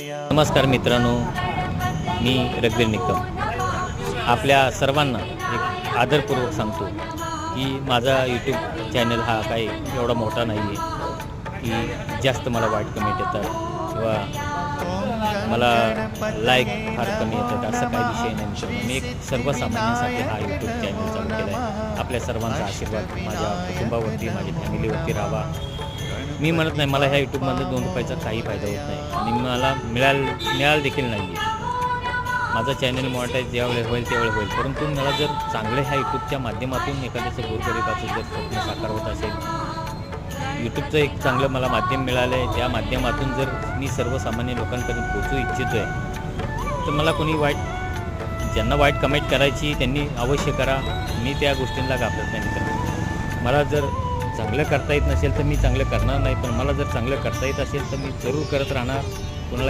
नमस्कार मित्रांनो, मी रघुवीर निकम आपल्या सर्वांना एक आदरपूर्वक सांगतो की माझा यूट्यूब चॅनल हा काही एवढा मोठा नाही आहे की जास्त मला वाईट कमेंट येतात किंवा मला लाईक फार कमी येतात, असा काही विषय नाही मित्रांनो. मी एक सर्वसामान्यांसाठी हा यूट्यूब चॅनल चालू केला आहे. आपल्या सर्वांचा आशीर्वाद माझ्या कुटुंबावरती, माझ्या फॅमिलीवरती राहावा. मी म्हणत नाही मला ह्या यूट्यूबमधून 2 रुपयाचा काही फायदा होत नाही आणि मला मिळाल देखील नाही आहे. माझा चॅनल मॉनिटाईज ज्यावेळेस होईल त्यावेळेस होईल, परंतु मला जर चांगलं ह्या यूट्यूबच्या माध्यमातून एखाद्याचं गोरगरिबाचं जर स्वप्न साकार होत असेल, यूट्यूबचं एक चांगलं मला माध्यम मिळालं आहे, त्या माध्यमातून जर मी सर्वसामान्य लोकांपर्यंत पोहोचू इच्छितो आहे, तर मला कोणी ज्यांना वाईट कमेंट करायची त्यांनी अवश्य करा. मी त्या गोष्टींना घाबरत नाही मित्रांनो. मला जर चांगलं करता येत नसेल तर मी चांगलं करणार नाही, पण मला जर चांगलं करता येत असेल तर मी जरूर करत राहणार. कोणाला